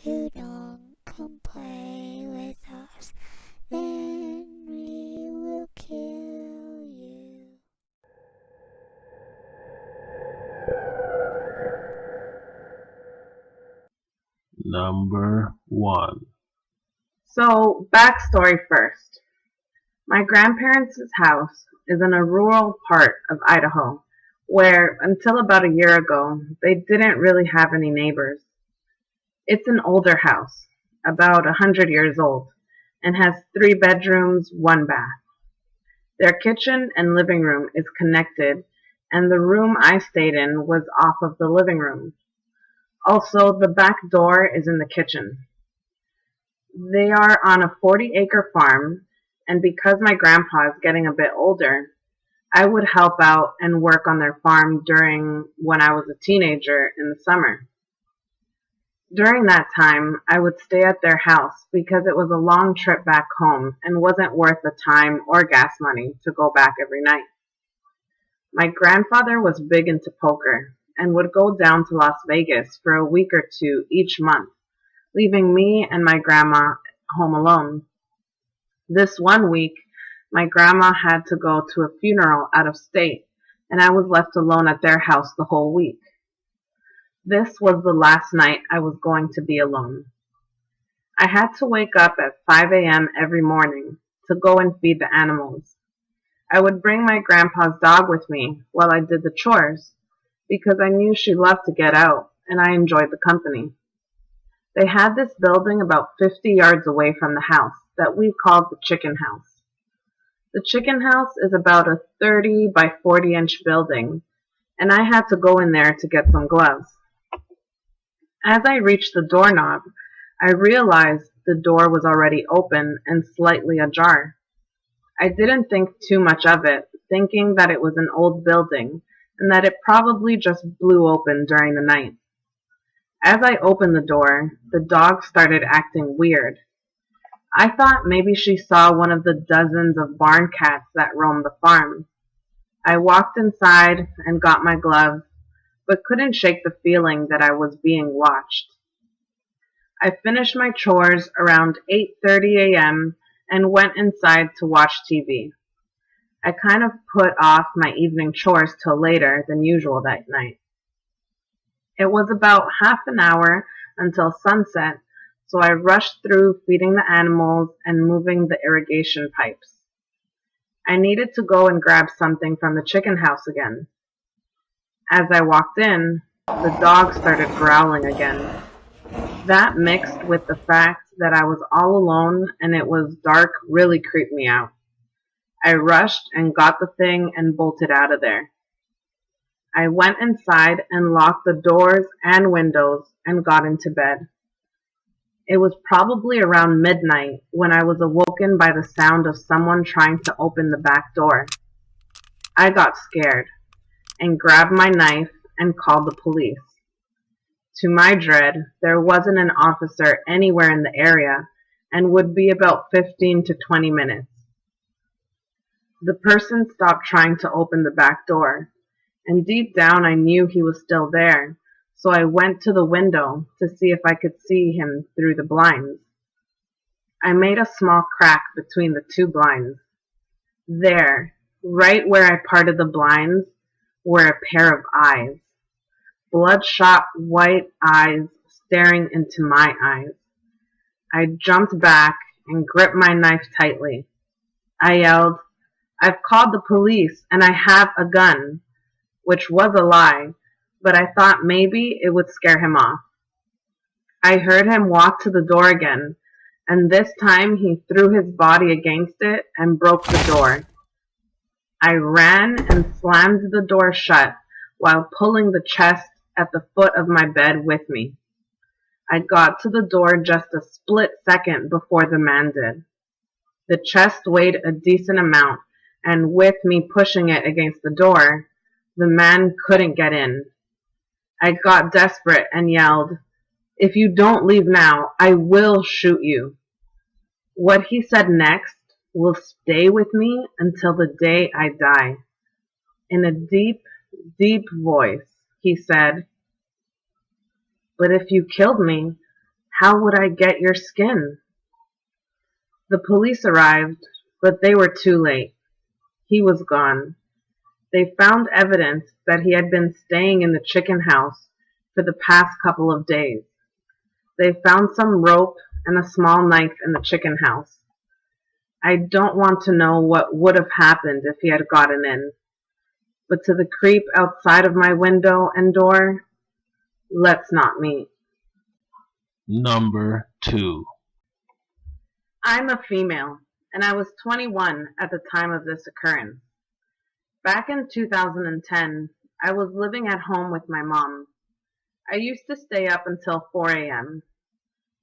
If you don't come play with us, then we will kill you. Number 1. So, backstory first. My grandparents' house is in a rural part of Idaho where, until about a year ago, they didn't really have any neighbors. It's an older house, about 100 years old, and has 3 bedrooms, 1 bath. Their kitchen and living room is connected, and the room I stayed in was off of the living room. Also, the back door is in the kitchen. They are on a 40-acre farm, and because my grandpa is getting a bit older, I would help out and work on their farm during when I was a teenager in the summer. During that time, I would stay at their house because it was a long trip back home and wasn't worth the time or gas money to go back every night. My grandfather was big into poker and would go down to Las Vegas for a week or two each month, leaving me and my grandma home alone. This one week, my grandma had to go to a funeral out of state, and I was left alone at their house the whole week. This was the last night I was going to be alone. I had to wake up at 5 a.m. every morning to go and feed the animals. I would bring my grandpa's dog with me while I did the chores, because I knew she loved to get out, and I enjoyed the company. They had this building about 50 yards away from the house that we called the chicken house. The chicken house is about a 30 by 40-inch building, and I had to go in there to get some gloves. As I reached the doorknob, I realized the door was already open and slightly ajar. I didn't think too much of it, thinking that it was an old building and that it probably just blew open during the night. As I opened the door, the dog started acting weird. I thought maybe she saw one of the dozens of barn cats that roam the farm. I walked inside and got my gloves, but couldn't shake the feeling that I was being watched. I finished my chores around 8:30 a.m. and went inside to watch TV. I kind of put off my evening chores till later than usual that night. It was about half an hour until sunset, so I rushed through feeding the animals and moving the irrigation pipes. I needed to go and grab something from the chicken house again. As I walked in, the dog started growling again. That mixed with the fact that I was all alone and it was dark really creeped me out. I rushed and got the thing and bolted out of there. I went inside and locked the doors and windows and got into bed. It was probably around midnight when I was awoken by the sound of someone trying to open the back door. I got scared and grabbed my knife and called the police. To my dread, there wasn't an officer anywhere in the area and would be about 15 to 20 minutes. The person stopped trying to open the back door, and deep down I knew he was still there, so I went to the window to see if I could see him through the blinds. I made a small crack between the 2 blinds. There, right where I parted the blinds, were a pair of eyes. Bloodshot white eyes staring into my eyes. I jumped back and gripped my knife tightly. I yelled, "I've called the police and I have a gun," which was a lie, but I thought maybe it would scare him off. I heard him walk to the door again, and this time he threw his body against it and broke the door. I ran and slammed the door shut while pulling the chest at the foot of my bed with me. I got to the door just a split second before the man did. The chest weighed a decent amount, and with me pushing it against the door, the man couldn't get in. I got desperate and yelled, "If you don't leave now, I will shoot you." What he said next will stay with me until the day I die. In a deep, deep voice, he said, "But if you killed me, How would I get your skin? The police arrived, but they were too late. He was gone. They found evidence that he had been staying in the chicken house for the past couple of days. They found some rope and a small knife in the chicken house. I don't want to know what would have happened if he had gotten in, but to the creep outside of my window and door, let's not meet. Number 2. I'm a female, and I was 21 at the time of this occurrence. Back in 2010, I was living at home with my mom. I used to stay up until 4 a.m.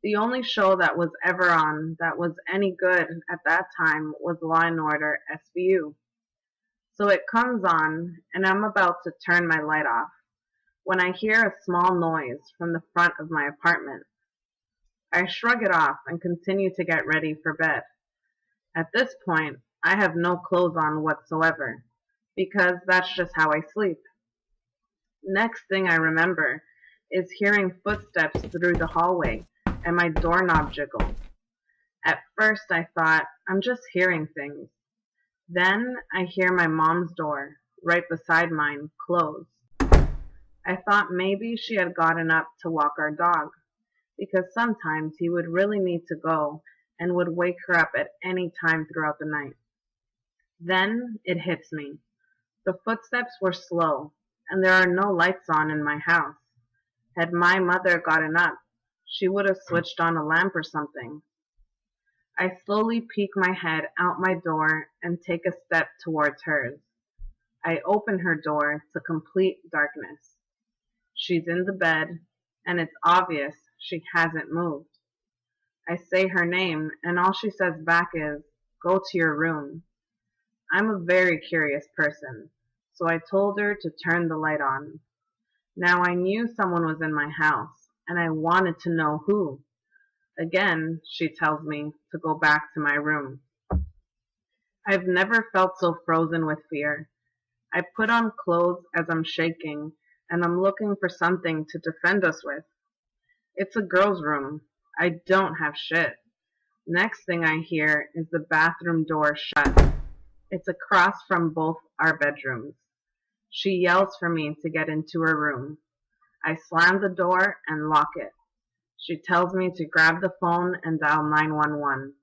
The only show that was ever on that was any good at that time was Law & Order SVU. So it comes on, and I'm about to turn my light off when I hear a small noise from the front of my apartment. I shrug it off and continue to get ready for bed. At this point, I have no clothes on whatsoever, because that's just how I sleep. Next thing I remember is hearing footsteps through the hallway and my doorknob jiggle. At first I thought, I'm just hearing things. Then I hear my mom's door, right beside mine, close. I thought maybe she had gotten up to walk our dog, because sometimes he would really need to go and would wake her up at any time throughout the night. Then it hits me. The footsteps were slow, and there are no lights on in my house. Had my mother gotten up, she would have switched on a lamp or something. I slowly peek my head out my door and take a step towards hers. I open her door to complete darkness. She's in the bed, and it's obvious she hasn't moved. I say her name, and all she says back is, "Go to your room." I'm a very curious person, so I told her to turn the light on. Now I knew someone was in my house, and I wanted to know who. Again, she tells me to go back to my room. I've never felt so frozen with fear. I put on clothes as I'm shaking, and I'm looking for something to defend us with. It's a girl's room. I don't have shit. Next thing I hear is the bathroom door shut. It's across from both our bedrooms. She yells for me to get into her room. I slam the door and lock it. She tells me to grab the phone and dial 911.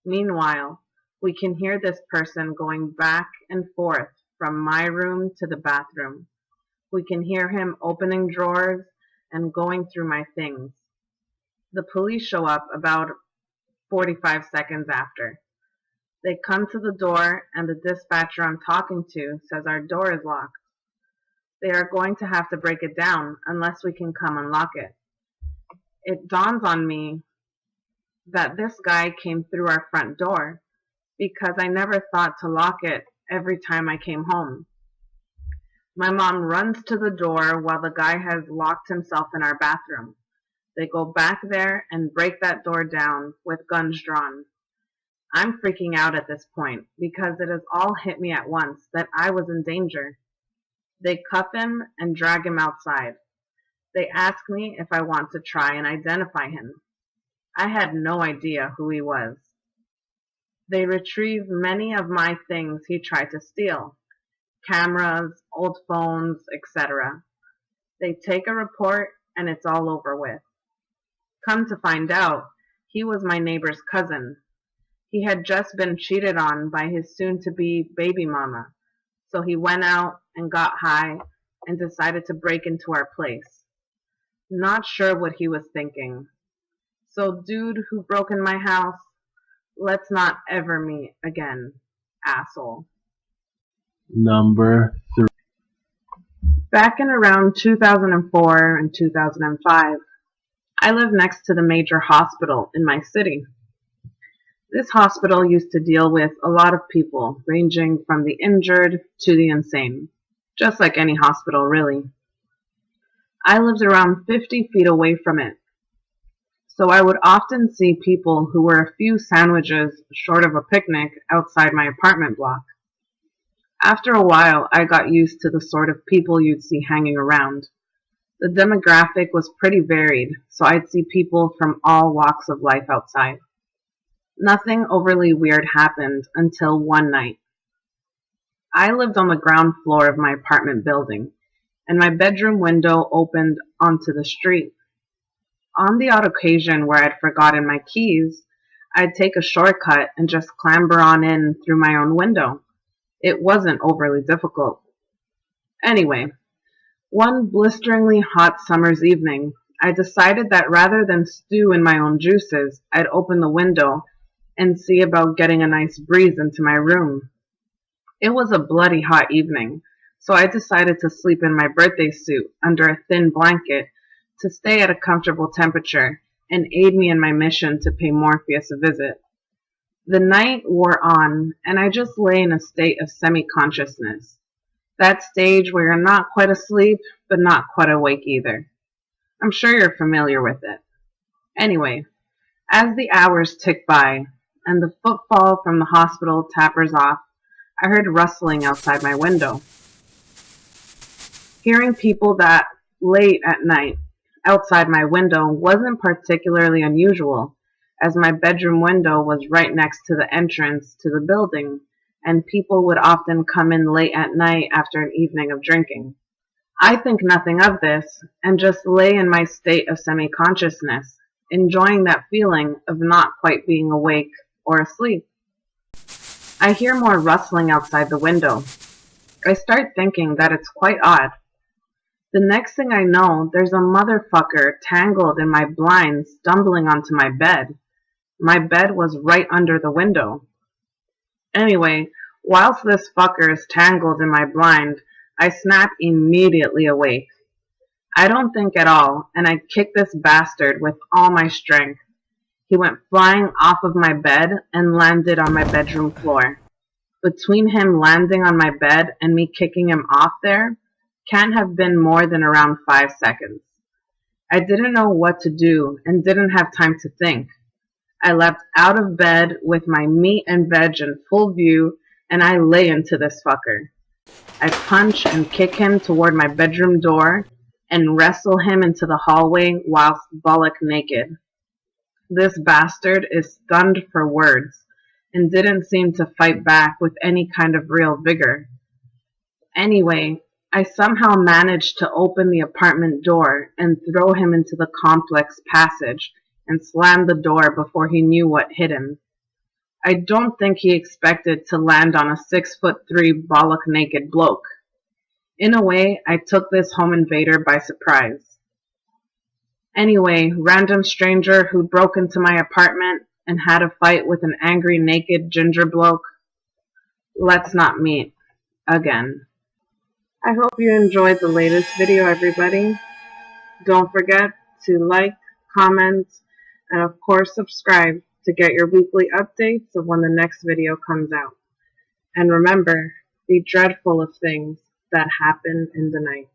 Meanwhile, we can hear this person going back and forth from my room to the bathroom. We can hear him opening drawers and going through my things. The police show up about 45 seconds after. They come to the door, and the dispatcher I'm talking to says our door is locked. They are going to have to break it down unless we can come unlock it. It dawns on me that this guy came through our front door, because I never thought to lock it every time I came home. My mom runs to the door while the guy has locked himself in our bathroom. They go back there and break that door down with guns drawn. I'm freaking out at this point because it has all hit me at once that I was in danger. They cuff him and drag him outside. They ask me if I want to try and identify him. I had no idea who he was. They retrieve many of my things he tried to steal. Cameras, old phones, etc. They take a report and it's all over with. Come to find out, he was my neighbor's cousin. He had just been cheated on by his soon-to-be baby mama, so he went out and got high and decided to break into our place. Not sure what he was thinking. So dude who broke in my house, let's not ever meet again, asshole. Number 3. Back in around 2004 and 2005, I lived next to the major hospital in my city. This hospital used to deal with a lot of people, ranging from the injured to the insane, just like any hospital really. I lived around 50 feet away from it, so I would often see people who were a few sandwiches short of a picnic outside my apartment block. After a while, I got used to the sort of people you'd see hanging around. The demographic was pretty varied, so I'd see people from all walks of life outside. Nothing overly weird happened until one night. I lived on the ground floor of my apartment building, and my bedroom window opened onto the street. On the odd occasion where I'd forgotten my keys, I'd take a shortcut and just clamber on in through my own window. It wasn't overly difficult. Anyway, one blisteringly hot summer's evening, I decided that rather than stew in my own juices, I'd open the window and see about getting a nice breeze into my room. It was a bloody hot evening, so I decided to sleep in my birthday suit under a thin blanket to stay at a comfortable temperature and aid me in my mission to pay Morpheus a visit. The night wore on, and I just lay in a state of semi-consciousness. That stage where you're not quite asleep, but not quite awake either. I'm sure you're familiar with it. Anyway, as the hours ticked by, and the footfall from the hospital tapers off, I heard rustling outside my window. Hearing people that late at night outside my window wasn't particularly unusual, as my bedroom window was right next to the entrance to the building, and people would often come in late at night after an evening of drinking. I think nothing of this, and just lay in my state of semi-consciousness, enjoying that feeling of not quite being awake or asleep. I hear more rustling outside the window. I start thinking that it's quite odd. The next thing I know, there's a motherfucker tangled in my blinds stumbling onto my bed. My bed was right under the window. Anyway, whilst this fucker is tangled in my blind, I snap immediately awake. I don't think at all, and I kick this bastard with all my strength. He went flying off of my bed and landed on my bedroom floor. Between him landing on my bed and me kicking him off there, can't have been more than around 5 seconds. I didn't know what to do and didn't have time to think. I leapt out of bed with my meat and veg in full view, and I lay into this fucker. I punch and kick him toward my bedroom door and wrestle him into the hallway whilst bollock naked. This bastard is stunned for words and didn't seem to fight back with any kind of real vigor. Anyway, I somehow managed to open the apartment door and throw him into the complex passage and slam the door before he knew what hit him. I don't think he expected to land on a 6'3" bollock naked bloke. In a way, I took this home invader by surprise. Anyway, random stranger who broke into my apartment and had a fight with an angry naked ginger bloke. Let's not meet again. I hope you enjoyed the latest video, everybody. Don't forget to like, comment, and of course subscribe to get your weekly updates of when the next video comes out. And remember, be dreadful of things that happen in the night.